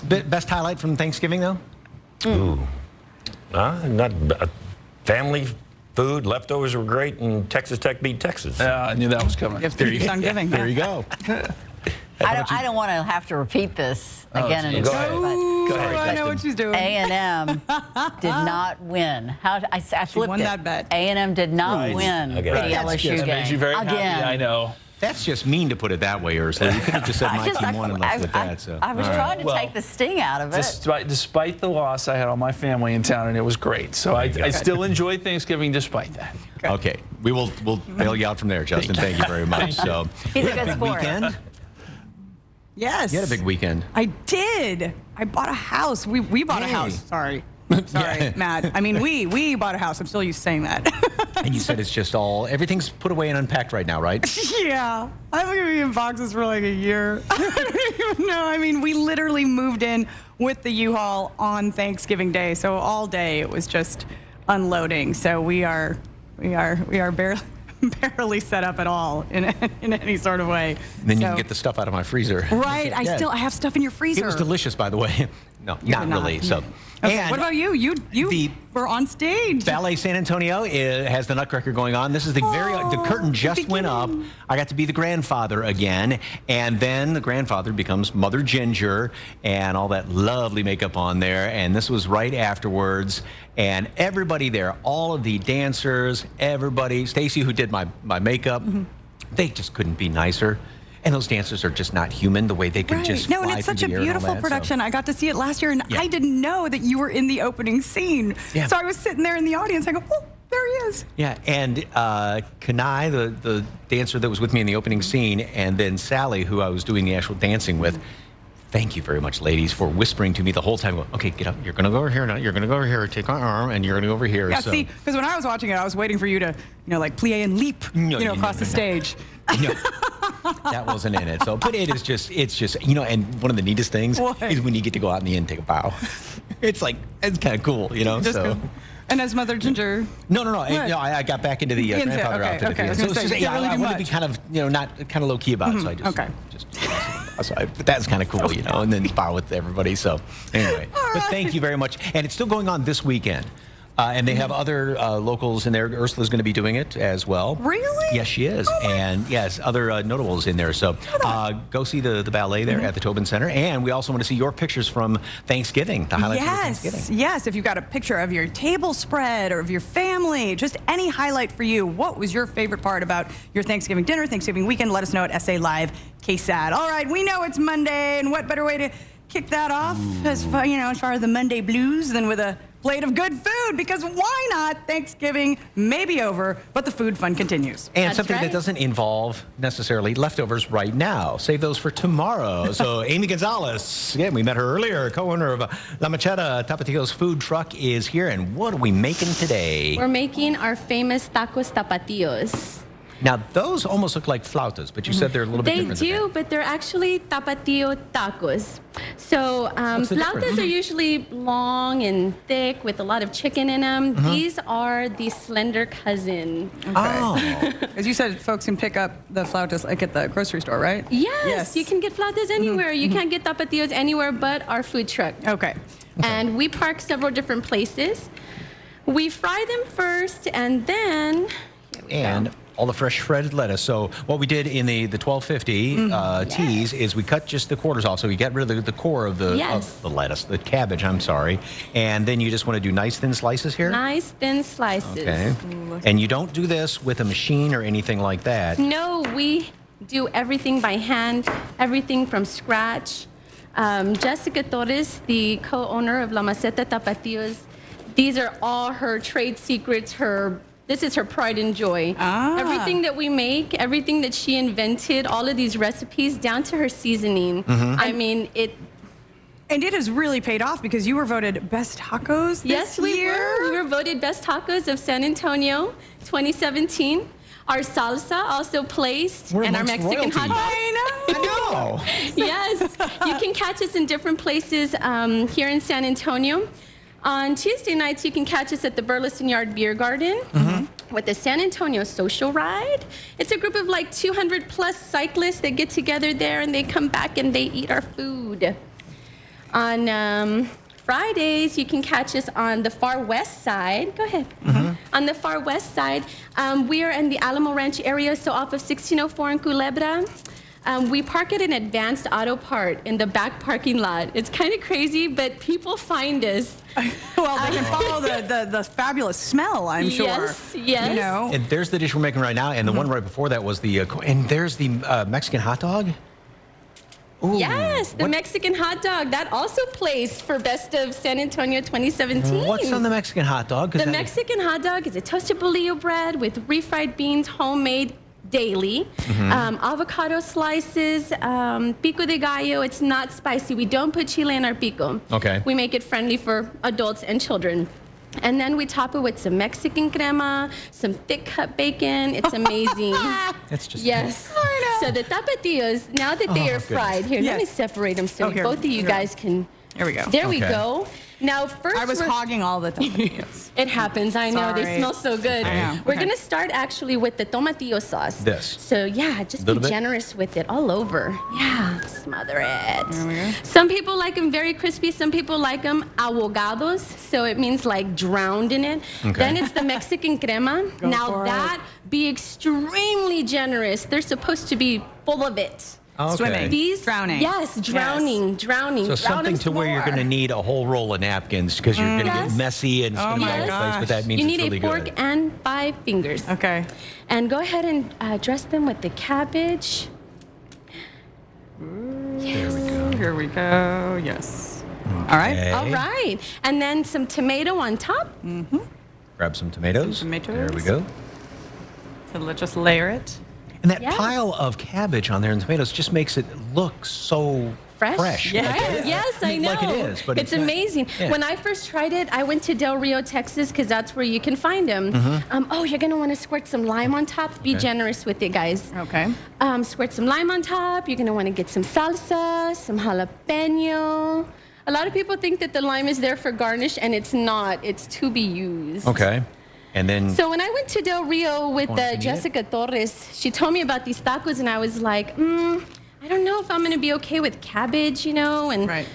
Best highlight from Thanksgiving, though? Ooh. Not family food. Leftovers were great, and Texas Tech beat Texas. I knew that was coming. There you go. I don't want to have to repeat this again and Go again. ahead. But Go ahead, I know what she's doing. A&M did not win. I flipped won it. that bet. A&M did not win Okay. the That's LSU just- game. That made you very happy, again. I know. That's just mean to put it that way, Ursula. You could have just said my team won and left with that. So. I was trying to take the sting out of it. Despite the loss, I had all my family in town, and it was great. So I still enjoyed Thanksgiving despite that. Okay, we'll bail you out from there, Justin. Thank you very much. So, He's a good sport. weekend. Yes. You had a big weekend. I did. I bought a house. We bought a house. Sorry. Sorry, Yeah. Matt. I mean, we bought a house. I'm still used to saying that. And you said it's just everything's put away and unpacked right now, right? Yeah. I've been in boxes for like a year. I don't even know. I mean, we literally moved in with the U-Haul on Thanksgiving Day. So all day it was just unloading. So we are barely set up at all in any sort of way. And then you can get the stuff out of my freezer. Right. Yeah. I have stuff in your freezer. It was delicious, by the way. No, not really. So, Okay, and what about you? You were on stage. Ballet San Antonio has the Nutcracker going on. This is the the curtain just went up. I got to be the grandfather again, and then the grandfather becomes Mother Ginger and all that lovely makeup on there. And this was right afterwards, and everybody there, all of the dancers, everybody, Stacy who did my makeup, they just couldn't be nicer. And those dancers are just not human, the way they can just fly No, and it's such a through the air and all beautiful that, production. I got to see it last year, and Yeah. I didn't know that you were in the opening scene. Yeah. So I was sitting there in the audience. I go, oh, there he is. Yeah, and Kanai, the dancer that was with me in the opening scene, and then Sally, who I was doing the actual dancing with. Thank you very much, ladies, for whispering to me the whole time. Going, okay, get up. You're going to go over here now. You're going to go over here. Take my arm, and you're going to go over here. Yeah, so. see, because when I was watching it, I was waiting for you to, like plie and leap, across the stage. No, that wasn't in it. So, but it's just, and one of the neatest things is when you get to go out in the end and take a bow. It's kind of cool, Just so. cool. And as Mother Ginger. No. I got back into the grandfather outfit. Okay. So I wanted to be kind of, not kind of low key about it. So I just. But that's kind of cool, and then bow with everybody. So anyway, but thank you very much. And it's still going on this weekend. And they have other locals in there. Ursula's going to be doing it as well. Really? Yes, she is. And yes, other notables in there. So go see the ballet there at the Tobin Center. And we also want to see your pictures from Thanksgiving, the highlights of Thanksgiving. Yes, if you've got a picture of your table spread or of your family, just any highlight for you. What was your favorite part about your Thanksgiving dinner, Thanksgiving weekend? Let us know at SA Live KSAT. All right, we know it's Monday, and what better way to kick that off as far as the Monday blues than with a plate of good food, because why not? Thanksgiving may be over, but the food fun continues. And something that doesn't involve necessarily leftovers right now. Save those for tomorrow. So Amy Gonzalez, again, we met her earlier, co-owner of La Macheta Tapatio's food truck, is here. And what are we making today? We're making our famous tacos tapatios. Now, those almost look like flautas, but you said they're a little bit different. They do, but they're actually tapatio tacos. So flautas are usually long and thick with a lot of chicken in them. These are the slender cousin. Okay. Oh. As you said, folks can pick up the flautas like at the grocery store, right? Yes, you can get flautas anywhere. You can't get tapatios anywhere but our food truck. Okay. And we park several different places. We fry them first, and then... all the fresh shredded lettuce. So what we did in the 1250 teas is we cut just the quarters off. So we got rid of the core of the lettuce, the cabbage, I'm sorry. And then you just want to do nice thin slices here? Nice thin slices. Okay. And you don't do this with a machine or anything like that? No, we do everything by hand, everything from scratch. Jessica Torres, the co-owner of La Maceta Tapatios, these are all her trade secrets, this is her pride and joy. Everything that we make, everything that she invented, all of these recipes, down to her seasoning. I mean, And it has really paid off because you were voted best tacos this year. We were voted best tacos of San Antonio 2017. Our salsa also placed, and our Mexican hot dog. I know. Yes, you can catch us in different places here in San Antonio. On Tuesday nights, you can catch us at the Burleson Yard Beer Garden with the San Antonio Social Ride. It's a group of like 200 plus cyclists that get together there, and they come back and they eat our food. On Fridays, you can catch us on the far west side. Go ahead. On the far west side, we are in the Alamo Ranch area, so off of 1604 in Culebra. We park at an Advanced Auto Part in the back parking lot. It's kind of crazy, but people find us. Well, they can follow the fabulous smell, I'm sure. Yes, yes. You know? And there's the dish we're making right now, and the one right before that was the, and there's the Mexican hot dog. Ooh, Yes, the Mexican hot dog. That also plays for Best of San Antonio 2017. What's on the Mexican hot dog? 'Cause The Mexican hot dog is a toasted bolillo bread with refried beans, homemade daily, avocado slices, pico de gallo. It's not spicy. We don't put chile in our pico. Okay. We make it friendly for adults and children. And then we top it with some Mexican crema, some thick cut bacon. It's amazing. It's just Yes. So the tapatios, now that they are fried, here, let me Yes. separate them so here. both of you Here. guys can. There we go. There we Okay. go. Now, first, I was we're- hogging all the tomatoes. It happens. I know. They Sorry. smell so good. I know. We're Okay. going to start actually with the tomatillo sauce. This. So, yeah, just be Little bit? generous with it all over. Yeah, smother it. There we go. Some people like them very crispy. Some people like them ahogados. So it means like drowned in it. Okay. Then it's the Mexican crema. Go now for that, be extremely generous. They're supposed to be full of it. Okay. Swimming. These Drowning. Yes, drowning. So Drown something them to where you're more. going to need a whole roll of napkins because you're going to Yes. get messy and it's going to be all over the place, but that means You it's need really a pork good. and 5 fingers. Okay. And go ahead and dress them with the cabbage. There we go. Here we go. Yes. All right. Okay. All right. And then some tomato on top. Grab some tomatoes. Some tomatoes. There we go. So let's just layer it. And that Yes. pile of cabbage on there and tomatoes just makes it look so fresh. Yeah. Like it is. Yes, I know. Like it is, but it's not. amazing. Yeah. When I first tried it, I went to Del Rio, Texas, because that's where you can find them. Oh, you're going to want to squirt some lime on top. Be generous with it, guys. Okay. Squirt some lime on top. You're going to want to get some salsa, some jalapeno. A lot of people think that the lime is there for garnish, and it's not. It's to be used. Okay. And then So when I went to Del Rio with Wanna see it? Jessica Torres, she told me about these tacos, and I was like, I don't know if I'm going to be okay with cabbage, you know, and Right.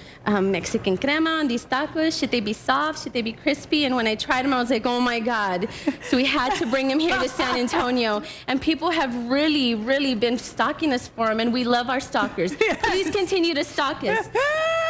Mexican crema on these tacos. Should they be soft? Should they be crispy? And when I tried them, I was like, oh my God. So we had to bring them here to San Antonio. And people have really, really been stalking us for them, and we love our stalkers. Please continue to stalk us.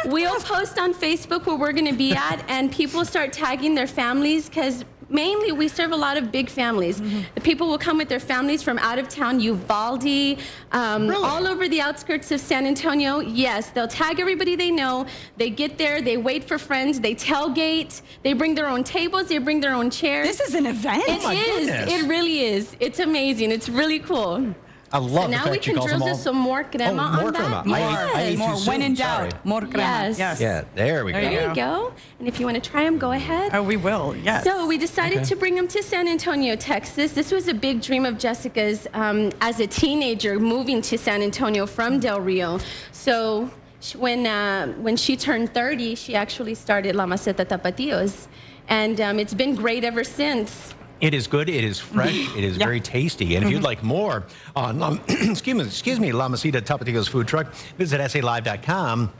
We'll post on Facebook where we're going to be at, and people start tagging their families because mainly we serve a lot of big families. The people will come with their families from out of town, Uvalde, all over the outskirts of San Antonio. Yes, they'll tag everybody they know. They get there, they wait for friends, they tailgate, they bring their own tables, they bring their own chairs. This is an event. It is. goodness. It really is. It's amazing. It's really cool. I love So the now we fact she can calls them drizzle all. some more crema Oh, more on that. crema. I ate More. too soon, When in sorry. doubt, more crema. Yes. Yeah, there we go. There There you go. And if you want to try them, go ahead. Oh, we will. Yes. So we decided to bring them to San Antonio, Texas. This was a big dream of Jessica's as a teenager moving to San Antonio from Del Rio. So when she turned 30, she actually started La Maceta Tapatios. And it's been great ever since. It is good. It is fresh. It is very tasty. And if you'd like more on, excuse me, La Maceta Tapatios food truck, visit SALive.com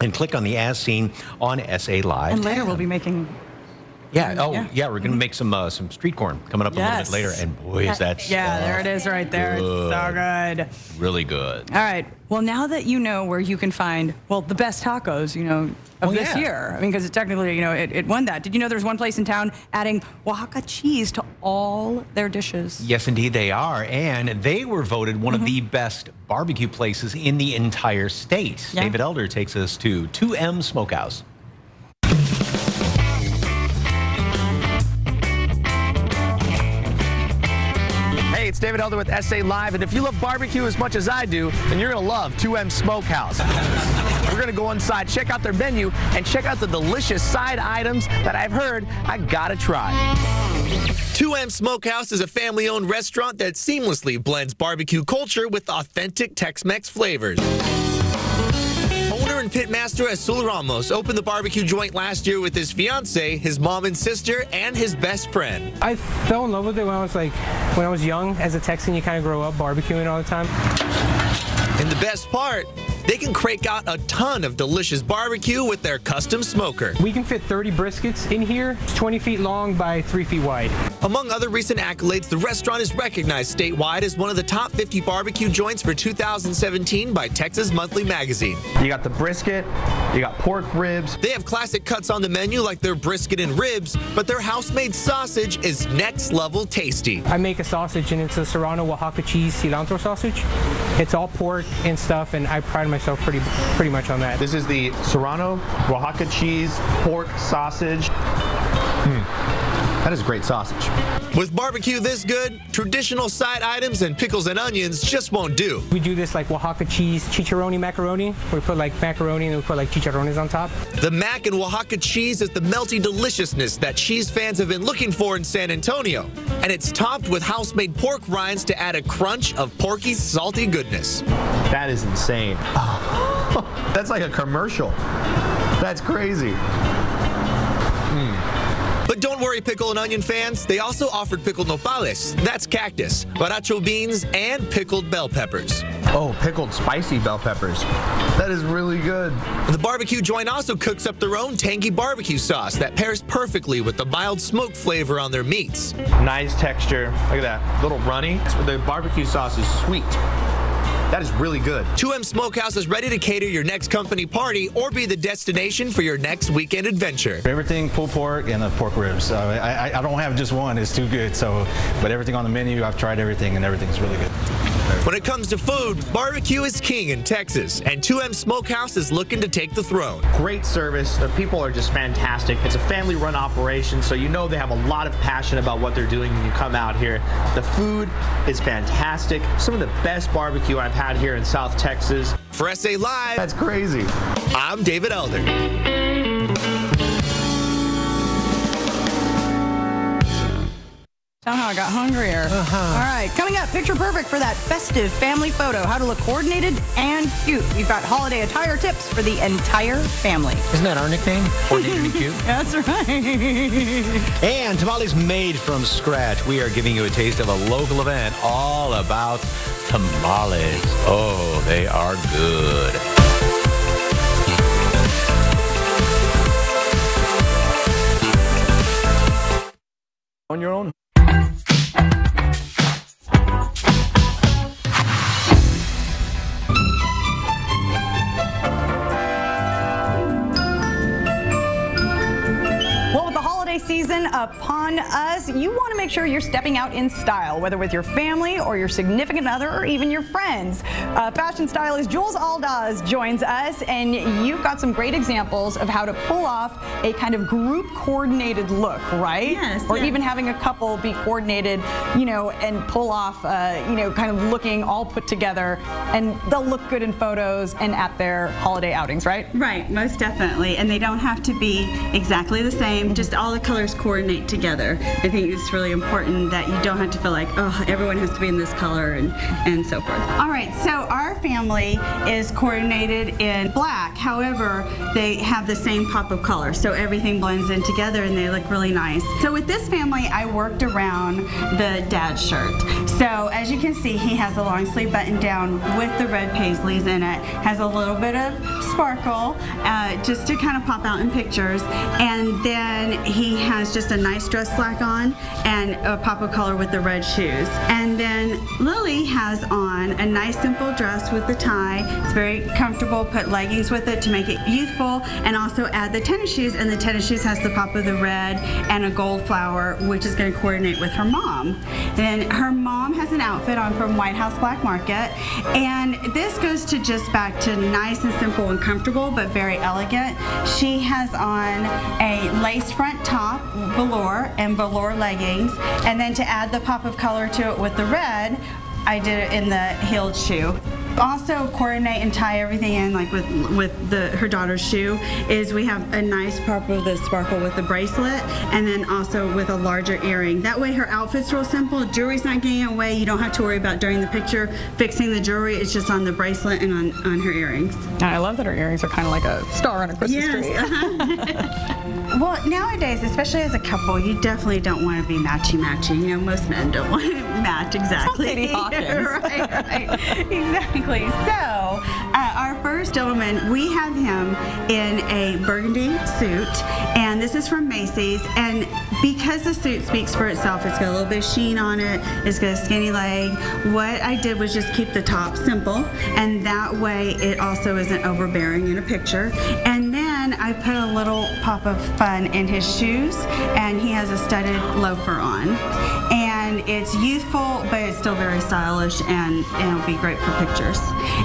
and click on the As Seen on SA Live. And later we'll be making. Yeah. Oh, Yeah. yeah. We're gonna make some street corn coming up a little Yes. bit later, and boy, is that Yeah, there it is right there. It's so good. really good. All right. Well, now that you know where you can find, well, the best tacos, you know, of Oh, this yeah. year. I mean, because it technically, you know, it won that. Did you know there's one place in town adding Oaxaca cheese to all their dishes? Yes, indeed they are, and they were voted one of the best barbecue places in the entire state. Yeah. David Elder takes us to 2M Smokehouse. Hey, it's David Elder with SA Live, and if you love barbecue as much as I do, then you're going to love 2M Smokehouse. We're going to go inside, check out their menu, and check out the delicious side items that I've heard I gotta try. 2M Smokehouse is a family-owned restaurant that seamlessly blends barbecue culture with authentic Tex-Mex flavors. Owner and pitmaster Azul Ramos opened the barbecue joint last year with his fiance, his mom and sister, and his best friend. I fell in love with it when I was young. As a Texan, you kind of grow up barbecuing all the time. And the best part, they can crank out a ton of delicious barbecue with their custom smoker. We can fit 30 briskets in here. It's 20 feet long by 3 feet wide. Among other recent accolades, the restaurant is recognized statewide as one of the top 50 barbecue joints for 2017 by Texas Monthly Magazine. You got the brisket, you got pork ribs. They have classic cuts on the menu like their brisket and ribs, but their house-made sausage is next level tasty. I make a sausage and it's a Serrano Oaxaca cheese cilantro sausage. It's all pork and stuff, and I pride myself pretty much on that. This is the Serrano Oaxaca cheese pork sausage. That is great sausage. With barbecue this good, traditional side items and pickles and onions just won't do. We do this like Oaxaca cheese chicharroni macaroni. We put like macaroni and we put like chicharrones on top. The mac and Oaxaca cheese is the melty deliciousness that cheese fans have been looking for in San Antonio. And it's topped with house-made pork rinds to add a crunch of porky, salty goodness. That is insane. Oh, that's like a commercial. That's crazy. But don't worry, pickle and onion fans. They also offered pickled nopales, that's cactus, baracho beans, and pickled bell peppers. Oh, pickled spicy bell peppers. That is really good. The barbecue joint also cooks up their own tangy barbecue sauce that pairs perfectly with the mild smoke flavor on their meats. Nice texture. Look at that. Little runny. The barbecue sauce is sweet. That is really good. 2M Smokehouse is ready to cater your next company party or be the destination for your next weekend adventure. Everything pulled pork and the pork ribs. I don't have just one. It's too good. But everything on the menu, I've tried everything, and everything's really good. When it comes to food, barbecue is king in Texas, and 2M Smokehouse is looking to take the throne. Great service. The people are just fantastic. It's a family-run operation, so you know they have a lot of passion about what they're doing when you come out here. The food is fantastic. Some of the best barbecue I've had here in South Texas. For SA Live, that's crazy. I'm David Elder. Somehow I got hungrier. All right, coming up, picture perfect for that festive family photo. How to look coordinated and cute. We've got holiday attire tips for the entire family. Isn't that our nickname? Coordinated and cute? That's right. And tamales made from scratch. We are giving you a taste of a local event all about tamales. Oh, they are good. On your own. Season upon us, you want to make sure you're stepping out in style, whether with your family or your significant other or even your friends. Fashion stylist Jules Aldaz joins us, and you've got some great examples of how to pull off a kind of group coordinated look, right? Yes. Or even having a couple be coordinated, you know, and pull off, you know, kind of looking all put together, and they'll look good in photos and at their holiday outings, right? Right, most definitely. And they don't have to be exactly the same, just all the colors coordinate together. I think it's really important that you don't have to feel like, oh, everyone has to be in this color and so forth. All right, so our family is coordinated in black. However, they have the same pop of color, so everything blends in together and they look really nice. So with this family, I worked around the dad's shirt. So as you can see, he has a long sleeve button down with the red paisleys in it, has a little bit of sparkle just to kind of pop out in pictures, and then he has just a nice dress slack on and a pop of color with the red shoes. And then Lily has on a nice simple dress with the tie. It's very comfortable. Put leggings with it to make it youthful, and also add the tennis shoes, and the tennis shoes has the pop of the red and a gold flower, which is going to coordinate with her mom. Then her mom has an outfit on from White House Black Market, and this goes to just back to nice and simple and comfortable, but very elegant. She has on a lace front top, velour, and velour leggings, and then to add the pop of color to it with the red, I did it in the heeled shoe. Also coordinate and tie everything in, like with her daughter's shoe, is we have a nice pop of the sparkle with the bracelet, and then also with a larger earring. That way her outfit's real simple. Jewelry's not getting away. You don't have to worry about during the picture fixing the jewelry. It's just on the bracelet and on her earrings. And I love that her earrings are kind of like a star on a Christmas tree. Well, nowadays, especially as a couple, you definitely don't want to be matchy-matchy. You know, most men don't want to match exactly. Sadie Hawkins. Right, exactly. Exactly. So, our first gentleman, we have him in a burgundy suit, and this is from Macy's. And because the suit speaks for itself, it's got a little bit of sheen on it, it's got a skinny leg. What I did was just keep the top simple, and that way it also isn't overbearing in a picture. And then I put a little pop of fun in his shoes, and he has a studded loafer on. And it's youthful, but it's still very stylish, and it'll be great for pictures.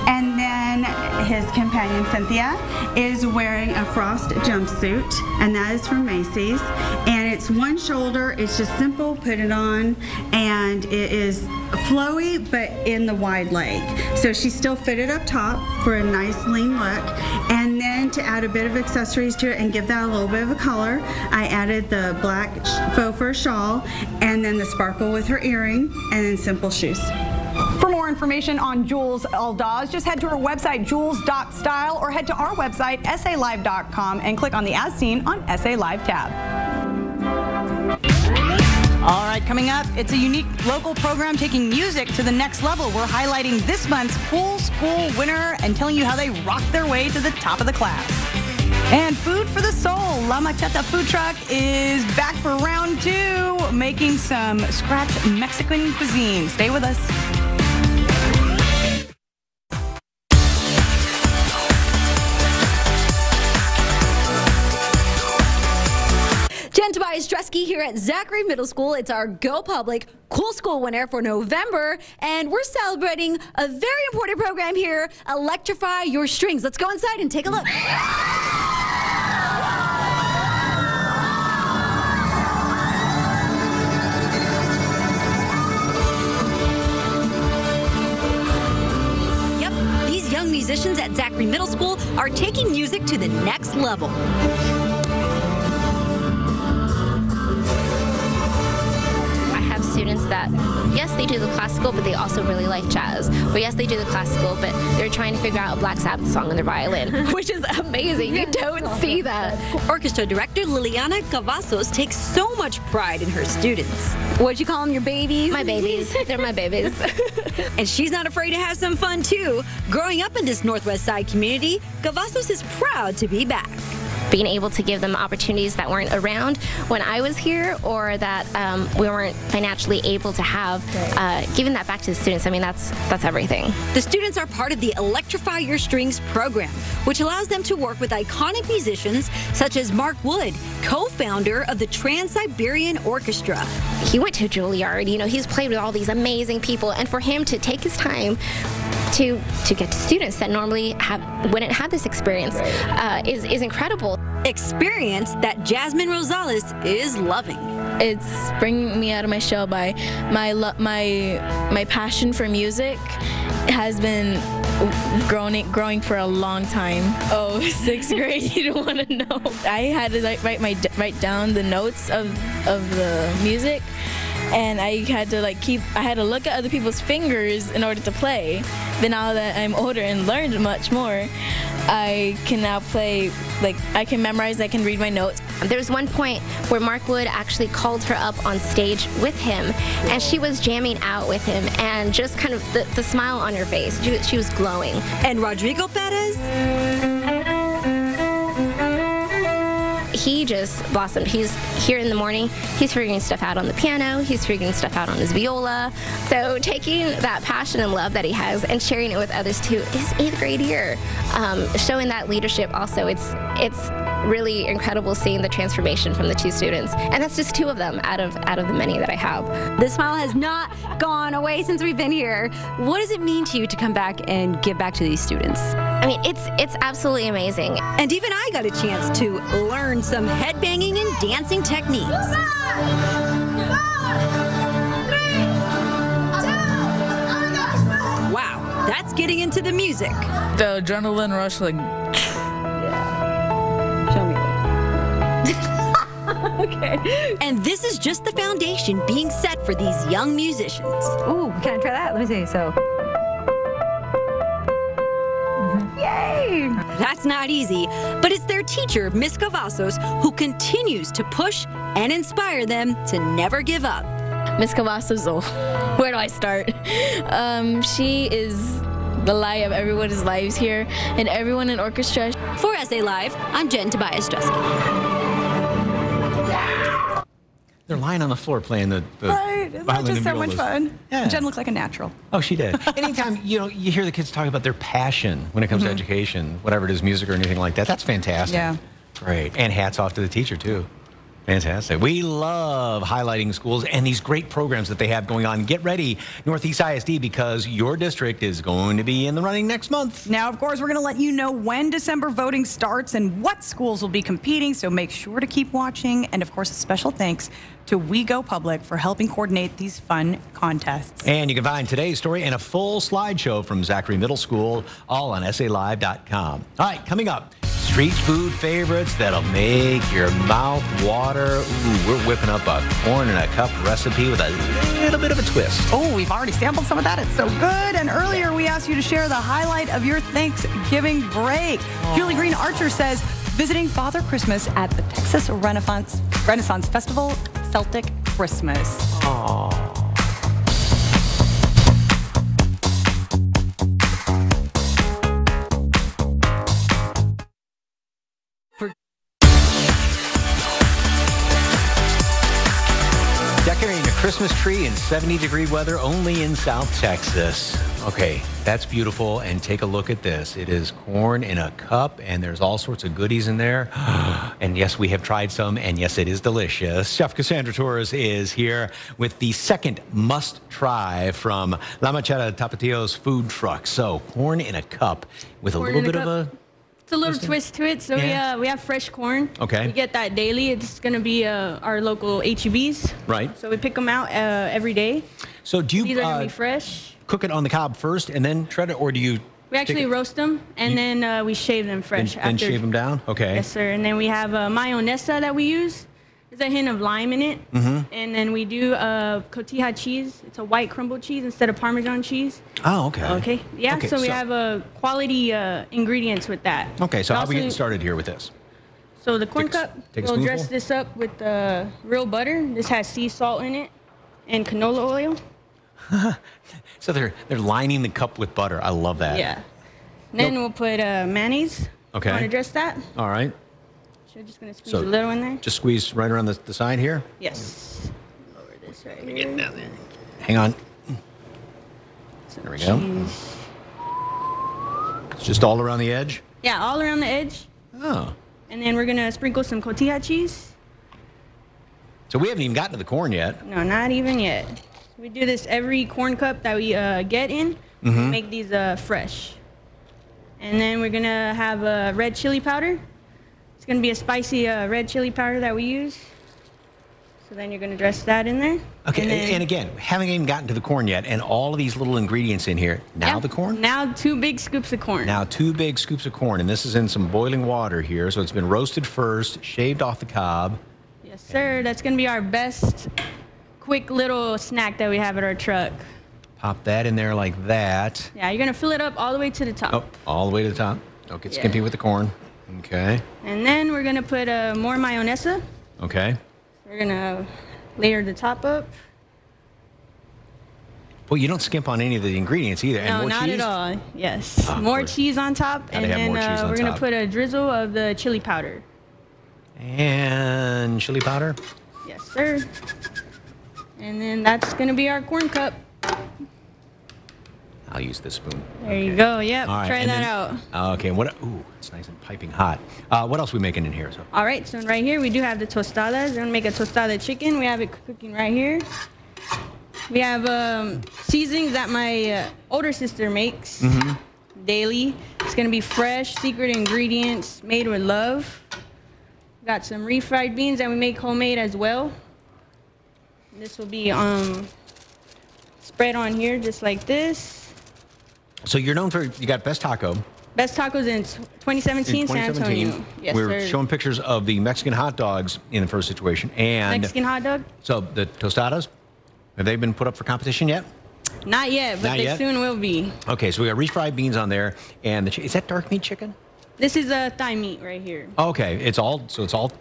And then his companion, Cynthia, is wearing a frost jumpsuit, and that is from Macy's. And it's one shoulder, it's just simple, put it on, and it is flowy, but in the wide leg. So she's still fitted up top for a nice lean look. And then to add a bit of accessories to it and give that a little bit of a color, I added the black faux fur shawl, and then the sparkle with her earring, and then simple shoes. For more information on Jules Aldaz, just head to her website, jules.style, or head to our website, salive.com, and click on the As Seen on SA Live tab. All right, coming up, it's a unique local program taking music to the next level. We're highlighting this month's Cool School winner and telling you how they rocked their way to the top of the class. And food for the soul. La Macheta food truck is back for round 2, making some scratch Mexican cuisine. Stay with us. Jen Tobias Dresky here at Zachary Middle School. It's our Go Public Cool School winner for November, and we're celebrating a very important program here, Electrify Your Strings. Let's go inside and take a look. Yep, these young musicians at Zachary Middle School are taking music to the next level. Students that, yes, they do the classical, but they also really like jazz. Or yes, they do the classical, but they're trying to figure out a Black Sabbath song on their violin, which is amazing. You don't see that. Orchestra director Liliana Cavazos takes so much pride in her students. What'd you call them, your babies? My babies. They're my babies. And she's not afraid to have some fun, too. Growing up in this Northwest Side community, Cavazos is proud to be back. Being able to give them opportunities that weren't around when I was here, or that we weren't financially able to have, giving that back to the students, I mean, that's everything. The students are part of the Electrify Your Strings program, which allows them to work with iconic musicians such as Mark Wood, co-founder of the Trans-Siberian Orchestra. He went to Juilliard, you know, he's played with all these amazing people, and for him to take his time to get to students that normally wouldn't have this experience is incredible. Experience that Jasmine Rosales is loving. It's bringing me out of my shell by my passion for music has been growing for a long time. Oh, 6th grade, you don't want to know. I had to like write down the notes of the music, and I had to look at other people's fingers in order to play. But now that I'm older and learned much more, I can now play, I can memorize, I can read my notes. There was one point where Mark Wood actually called her up on stage with him, and she was jamming out with him, and just kind of the smile on her face, she was glowing. And Rodrigo Perez? He just blossomed. He's here in the morning, he's figuring stuff out on the piano, he's figuring stuff out on his viola. So taking that passion and love that he has and sharing it with others too, his 8th grade year, showing that leadership also, it's really incredible seeing the transformation from the 2 students. And that's just 2 of them out of the many that I have. The smile has not gone away since we've been here. What does it mean to you to come back and give back to these students? I mean, it's absolutely amazing. And even I got a chance to learn some headbanging and dancing techniques. Wow, that's getting into the music. The adrenaline rush, like... Okay. And this is just the foundation being set for these young musicians. Ooh, can I try that? Let me see. So. Yay! That's not easy, but it's their teacher, Miss Cavazos, who continues to push and inspire them to never give up. Miss Cavazos, where do I start? She is the light of everyone's lives here and everyone in orchestra. For SA Live, I'm Jen Tobias Dresky. They're lying on the floor playing the Right, isn't that violin just and so much violas. fun? Yeah. Jen looks like a natural. Oh, she did. Anytime, you hear the kids talk about their passion when it comes to education, whatever it is, music or anything like that, that's fantastic. Yeah. Great. And hats off to the teacher, too. Fantastic. We love highlighting schools and these great programs that they have going on. Get ready, Northeast ISD, because your district is going to be in the running next month. Now, of course, we're going to let you know when December voting starts and what schools will be competing, so make sure to keep watching. And, of course, a special thanks to We Go Public for helping coordinate these fun contests. And you can find today's story and a full slideshow from Zachary Middle School, all on SALive.com. All right, coming up, street food favorites that'll make your mouth water. Ooh, we're whipping up a corn in a cup recipe with a little bit of a twist. Oh, we've already sampled some of that. It's so good. And earlier, we asked you to share the highlight of your Thanksgiving break. Julie Green Archer says, visiting Father Christmas at the Texas Renaissance Festival, Celtic Christmas. Aww. Decorating a Christmas tree in 70-degree weather only in South Texas. Okay, that's beautiful. And take a look at this. It is corn in a cup, and there's all sorts of goodies in there. And yes, we have tried some, and yes, it is delicious. Chef Cassandra Torres is here with the second must-try from La Macheta Tapatio's food truck. So, corn in a cup with a little bit of a... It's a little twist to it. So we have fresh corn. Okay. We get that daily. It's going to be our local HEBs. Right. So we pick them out every day. So do you These are going to be fresh. cook it on the cob first and then shred it, or do you... We actually roast them, and then we shave them fresh after. Then shave them down? Okay. Yes, sir. And then we have mayonesa that we use. There's a hint of lime in it. And then we do cotija cheese. It's a white crumbled cheese instead of Parmesan cheese. Oh, okay. Okay. Yeah, Okay, so we have quality ingredients with that. Okay, so how are we Also- getting started here with this? So the corn cup, take a we'll dress spoonful? this up with real butter. This has sea salt in it and canola oil. So they're lining the cup with butter. I love that. Yeah. And then we'll put mayonnaise. Okay. Want to dress that? All right. So just going to squeeze So a little in there. just squeeze right around the side here. Yes. Over this right here. Get down there. Hang on. There we go. Cheese. It's just all around the edge. Yeah, all around the edge. Oh. And then we're going to sprinkle some cotija cheese. So we haven't even gotten to the corn yet. No, not even yet. We do this every corn cup that we get in. We make these fresh. And then we're going to have red chili powder. It's going to be a spicy red chili powder that we use. So then you're going to dress that in there. Okay, and again, haven't even gotten to the corn yet, and all of these little ingredients in here. Now the corn? Now 2 big scoops of corn. Now 2 big scoops of corn, and this is in some boiling water here. So it's been roasted first, shaved off the cob. Yes, sir. That's going to be our best quick little snack that we have at our truck. Pop that in there like that. Yeah, you're going to fill it up all the way to the top. Oh, all the way to the top. Don't get Yeah. skimpy with the corn. Okay. And then we're going to put more mayonesa. Okay. We're going to layer the top up. Well, you don't skimp on any of the ingredients either. And No, more not cheese? at all. Yes. Oh, of more course. cheese on top. Gotta And have then more cheese on we're going to top. put a drizzle of the chili powder. And chili powder. Yes, sir. And then that's going to be our corn cup. I'll use this spoon. There you go. Yep. All right, Try and that then- out. Okay. What? Ooh, it's nice and piping hot. What else are we making in here? So. All right. So right here we do have the tostadas. We're going to make a tostada chicken. We have it cooking right here. We have seasonings that my older sister makes daily. It's going to be fresh, secret ingredients made with love. Got some refried beans that we make homemade as well. This will be spread on here just like this. So you're known for, you got Best Taco. Best tacos in 2017, San Antonio. Yes, we were sir. showing pictures of the Mexican hot dogs in the first situation. And Mexican hot dog? so the tostadas, have they been put up for competition yet? Not yet, but Not they yet? soon will be. Okay, so we got refried beans on there. And is that dark meat chicken? This is a thigh meat right here. Okay, it's all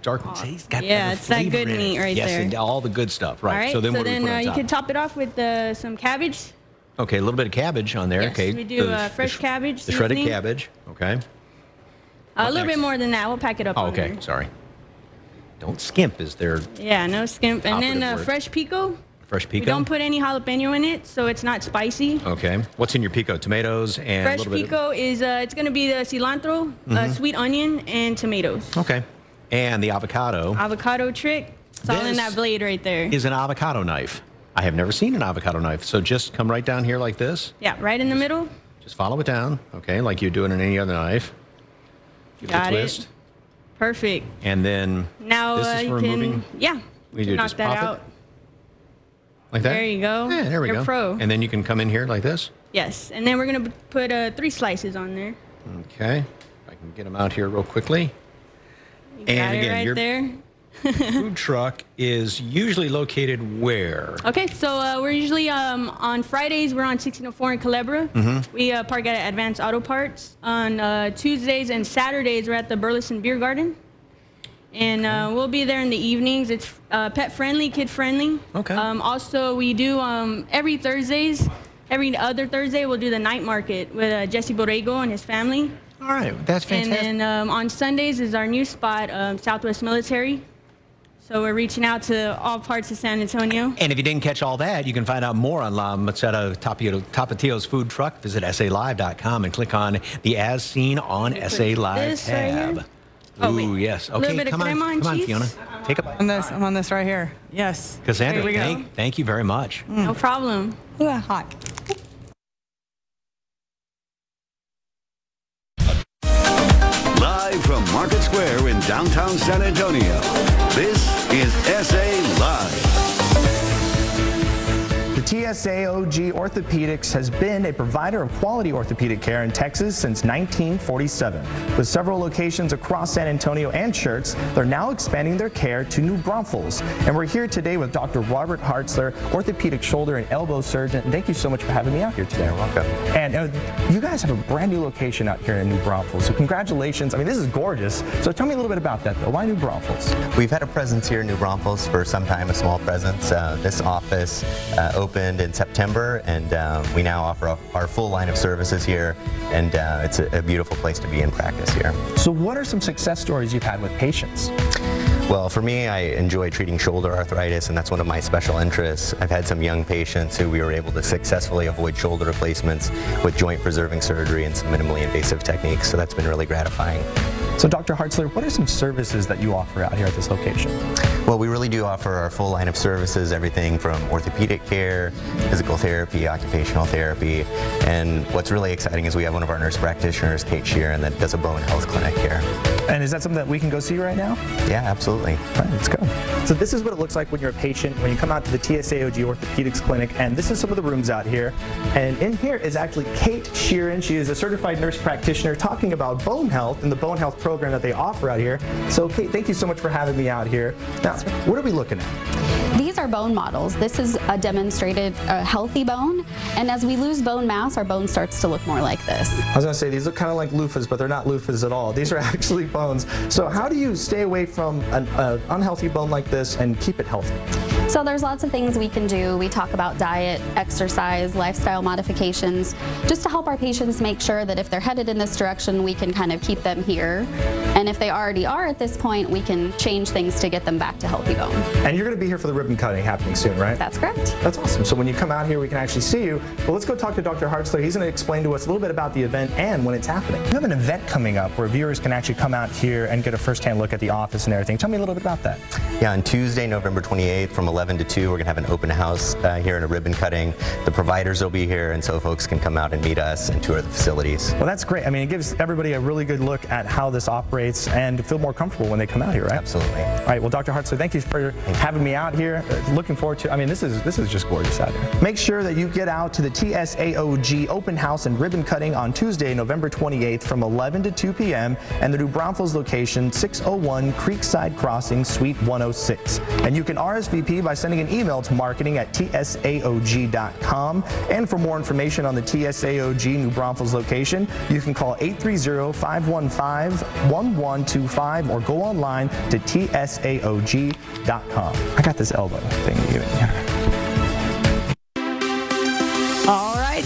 dark meat. See, it's got Yeah, the it's that flavor good in it. meat right yes, there. and all the good stuff. Right. All right, So then what do we put on you top? can top it off with some cabbage. Okay, a little bit of cabbage on there. Yes, okay. we do fresh cabbage. The shredded seasoning. cabbage. Okay. A little bit more than that. We'll pack it up. Oh, on okay. there. Sorry. Don't skimp is there. Yeah, no skimp. And then Operative word. fresh pico. Fresh pico? We don't put any jalapeno in it, so it's not spicy. Okay. What's in your pico? Tomatoes and Fresh a little bit pico is it's going to be the cilantro, sweet onion, and tomatoes. Okay. And the avocado Avocado trick. It's all in This that blade right there. is an avocado knife. I have never seen an avocado knife. So just come right down here like this. Yeah, right in the middle. Just follow it down. Okay, like you do it in any other knife. Give Got it a it. twist. Perfect. And then Now this is you for can, removing. yeah, We do knock just that pop out. it like that. There you go. Yeah, there we You're go. pro. And then you can come in here like this. Yes, and then we're gonna put 3 slices on there. Okay. I can get them out here real quickly. You And got it again, right your there. food truck is usually located where? Okay, so we're usually on Fridays we're on 1604 in Culebra. Mhm. We park at Advanced Auto Parts. On Tuesdays and Saturdays we're at the Burleson Beer Garden, and we'll be there in the evenings. It's pet friendly, kid friendly. Okay. Also we do every Thursdays. Every other Thursday we'll do the night market with Jesse Borrego and his family. All right, that's fantastic. And then on Sundays is our new spot, Southwest Military. So we're reaching out to all parts of San Antonio. And if you didn't catch all that, you can find out more on La Maceta Tapatio's food truck. Visit SALive.com and click on the As Seen on SA Live this right here? tab. Oh, Ooh, wait. yes. A little Okay, bit of come on, crema and come on, cheese? Fiona. Take a bite. I'm on this right here. Yes. Cassandra, There we go. thank you very much. No problem. Ooh, hot. Live from Market Square in downtown San Antonio, this is SA Live. The TSAOG Orthopedics has been a provider of quality orthopedic care in Texas since 1947. With several locations across San Antonio and Schertz, they're now expanding their care to New Braunfels. And we're here today with Dr. Robert Hartzler, orthopedic shoulder and elbow surgeon. And thank you so much for having me out here today. You're welcome. And you guys have a brand new location out here in New Braunfels. So congratulations. I mean, this is gorgeous. So tell me a little bit about that, though. Why New Braunfels? We've had a presence here in New Braunfels for some time, a small presence. This office opened in September, and we now offer our full line of services here, and it's a beautiful place to be in practice here. So what are some success stories you've had with patients? Well, for me, I enjoy treating shoulder arthritis, and that's one of my special interests. I've had some young patients who we were able to successfully avoid shoulder replacements with joint-preserving surgery and some minimally invasive techniques, so that's been really gratifying. So Dr. Hartzler, what are some services that you offer out here at this location? Well, we really do offer our full line of services, everything from orthopedic care, physical therapy, occupational therapy, and what's really exciting is we have one of our nurse practitioners, Kate Sheeran, that does a bone health clinic here. And is that something that we can go see right now? Yeah, absolutely. All right, let's go. So this is what it looks like when you're a patient, when you come out to the TSAOG Orthopedics Clinic, and this is some of the rooms out here. And in here is actually Kate Sheeran. She is a certified nurse practitioner talking about bone health and the bone health program that they offer out here. So Kate, thank you so much for having me out here. Now, what are we looking at? These are bone models. This is a demonstrated healthy bone, and as we lose bone mass, our bone starts to look more like this. I was going to say, these look kind of like loofahs, but they're not loofahs at all. These are actually bones. So how do you stay away from an unhealthy bone like this and keep it healthy? So there's lots of things we can do. We talk about diet, exercise, lifestyle modifications, just to help our patients make sure that if they're headed in this direction, we can kind of keep them here. And if they already are at this point, we can change things to get them back to healthy bone. And you're going to be here for the ribbon cutting happening soon, right? That's correct. That's awesome. So when you come out here, we can actually see you. Well, let's go talk to Dr. Hartzler. He's going to explain to us a little bit about the event and when it's happening. You have an event coming up where viewers can actually come out here and get a first-hand look at the office and everything. Tell me a little bit about that. Yeah, on Tuesday, November 28th from 11 to 2, we're going to have an open house here and a ribbon cutting. The providers will be here, and so folks can come out and meet us and tour the facilities. Well, that's great. I mean, it gives everybody a really good look at how this operates and feel more comfortable when they come out here, right? Absolutely. All right, well, Dr. Hartzler, thank you for having me out here. Looking forward to, I mean, this is just gorgeous out here. Make sure that you get out to the TSAOG open house and ribbon cutting on Tuesday, November 28th from 11 to 2 p.m. and the New Braunfels location, 601 Creekside Crossing, Suite 106. And you can RSVP by sending an email to marketing@tsaog.com. And for more information on the TSAOG New Braunfels location, you can call 830-515-1125 or go online to tsaog.com. I got this elbow thing you're giving me. All right.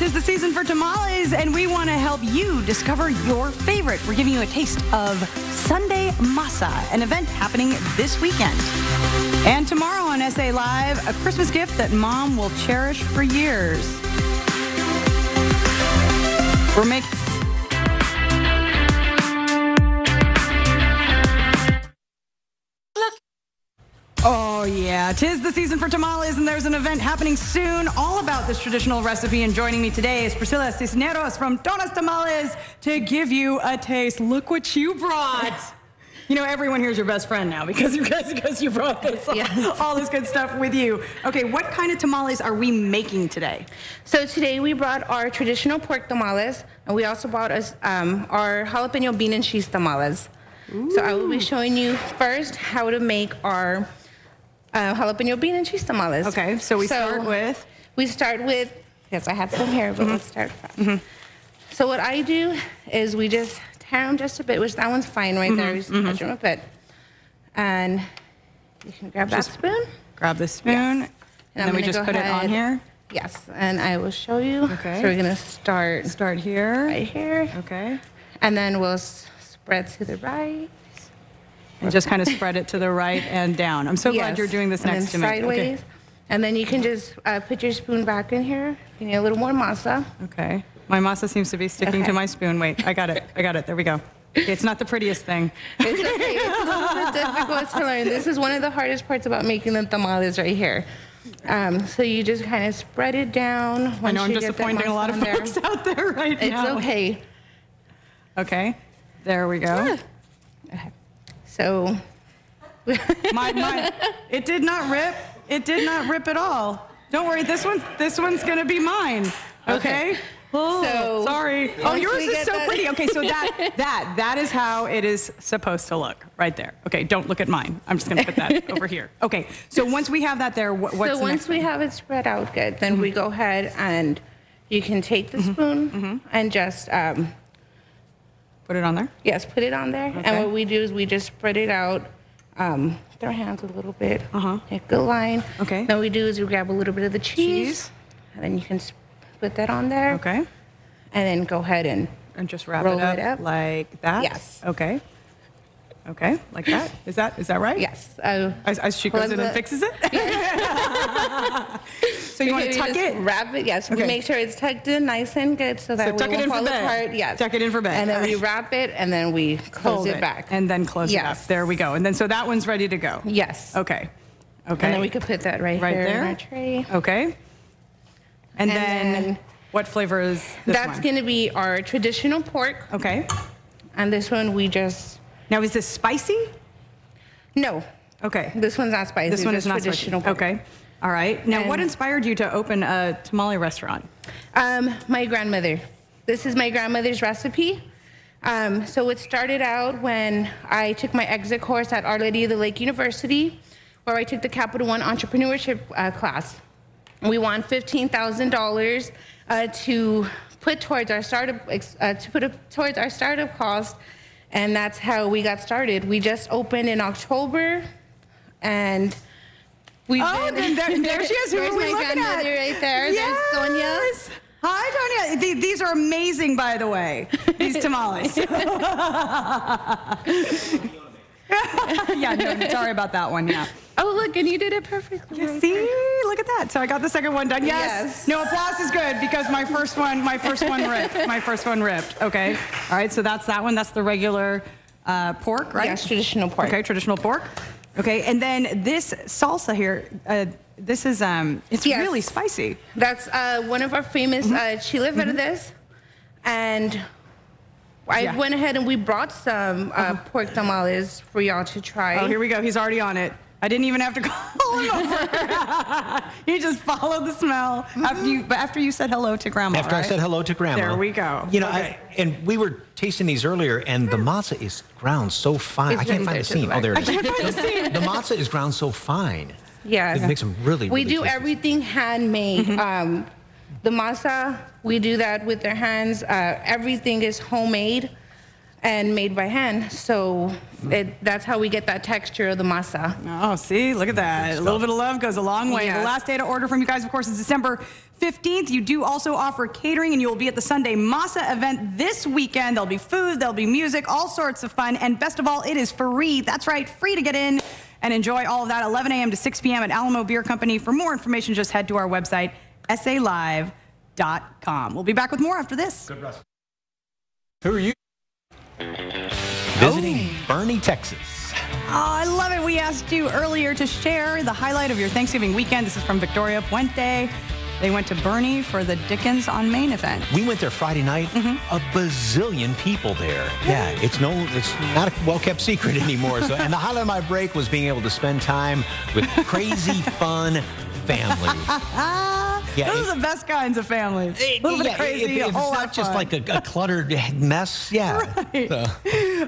'tis the season for tamales, and we want to help you discover your favorite. We're giving you a taste of Sunday Masa, an event happening this weekend. And tomorrow on SA Live, a Christmas gift that Mom will cherish for years. We're making... Oh, yeah. 'Tis the season for tamales, and there's an event happening soon all about this traditional recipe. And joining me today is Priscilla Cisneros from Donas Tamales to give you a taste. Look what you brought. You know, everyone here's your best friend now because you brought this, all this good stuff with you. Okay, what kind of tamales are we making today? So today we brought our traditional pork tamales, and we also brought us our jalapeno bean and cheese tamales. Ooh. So I will be showing you first how to make our jalapeno bean and cheese tamales. Okay, so we start with? We start with, yes, I have some here, but let's start. So what I do is we just tear them just a bit, which that one's fine right there. We just touch them a bit. And you can grab that spoon. Grab the spoon. Yes. And then we just put it on here? Yes, and I will show you. Okay. So we're gonna start. Start here. Right here. Okay. And then we'll spread to the right. And just kind of spread it to the right and down. I'm so glad you're doing this next to me. Sideways. Okay. And then you can just put your spoon back in here. You need a little more masa. Okay. My masa seems to be sticking to my spoon. Wait, I got it. I got it. There we go. It's not the prettiest thing. It's okay. It's a little bit difficult to learn. This is one of the hardest parts about making the tamales right here. So you just kind of spread it down. I know I'm disappointing a lot of folks out there right now. It's okay. Okay. There we go. Okay. So, it did not rip. It did not rip at all. Don't worry, this one's gonna be mine. Okay. Oh, so sorry. Oh, yours is so pretty. Okay, so that is how it is supposed to look, right there. Okay, don't look at mine. I'm just gonna put that over here. Okay. So once we have that there, what's the next? So once we have it spread out good, then we go ahead and you can take the spoon and just. Put it on there? Yes, put it on there. Okay. And what we do is we just spread it out with our hands a little bit. Take a good line. Okay. Then what we do is we grab a little bit of the cheese. And then you can put that on there. Okay. And then go ahead and just wrap it up like that? Yes. Okay. Okay, like that? Is that right? Yes. As she goes in and fixes it? So you want to tuck it? Wrap it, yes. Okay. We make sure it's tucked in nice and good so that tuck it in for bed. Yes. Tuck it in for bed. And then we wrap it and then we close it back. And then close it up. There we go. And then so that one's ready to go. Yes. Okay. Okay. And then we could put that right here in our tray. Okay. And then what flavor is this That's going to be our traditional pork. Okay. And this one we just... Now, is this spicy? No. Okay. This one's not spicy. This one is not traditional spicy. pork. Okay. All right. Now, what inspired you to open a tamale restaurant? My grandmother. This is my grandmother's recipe. So it started out when I took my exit course at Our Lady of the Lake University, where I took the Capital One entrepreneurship class. We won $15,000 to put towards our startup cost. And that's how we got started. We just opened in October, and we've been... there she is. Who are we looking at? Right there. Yes. There's Sonia. Hi, Tonya. These are amazing, by the way, these tamales. Yeah, no, sorry about that one, yeah. Oh, look, and you did it perfectly. Yeah, see? Look at that. So I got the second one done. Yes. No, applause is good because my first one ripped. My first one ripped. Okay. All right, so that's that one. That's the regular pork, right? Yes, traditional pork. Okay, traditional pork. Okay, and then this salsa here, this is, it's really spicy. That's one of our famous chile verdes. And I went ahead and we brought some pork tamales for y'all to try. Oh, here we go. He's already on it. I didn't even have to call him over. You just followed the smell after you said hello to Grandma. After I said hello to Grandma. There we go. You know, and we were tasting these earlier, and the matzah is ground so fine. I can't find the seam. Oh, there it is. I can't find the seam. The matzah is ground so fine. Yeah. It makes them really, We really do tasty. everything handmade. The masa, we do that with our hands. Everything is homemade. and made by hand. So that's how we get that texture of the masa. Oh, see, look at that. A little bit of love goes a long way. Yeah. The last day to order from you guys, of course, is December 15th. You do also offer catering, and you will be at the Sunday Masa event this weekend. There'll be food, there'll be music, all sorts of fun, and best of all, it is free. That's right, free to get in and enjoy all of that, 11 a.m. to 6 p.m. at Alamo Beer Company. For more information, just head to our website, salive.com. We'll be back with more after this. Good rest. Who are you? Visiting Boerne, Texas. Oh, I love it. We asked you earlier to share the highlight of your Thanksgiving weekend. This is from Victoria Puente. They went to Boerne for the Dickens on Main event. We went there Friday night. A bazillion people there. Yeah, it's not a well-kept secret anymore. So, and the highlight of my break was being able to spend time with crazy, fun families. Yeah, those are the best kinds of families. A little bit crazy, a whole lot of fun. It's not just like a cluttered mess. Yeah. Right. So.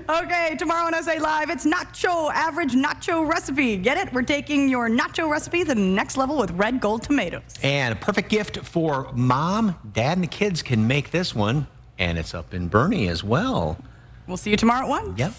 Okay, tomorrow on SA Live, it's Nacho Average Nacho Recipe. Get it? We're taking your nacho recipe to the next level with red gold tomatoes. And a perfect gift for mom, dad, and the kids can make this one. And it's up in Boerne as well. We'll see you tomorrow at 1. Yep.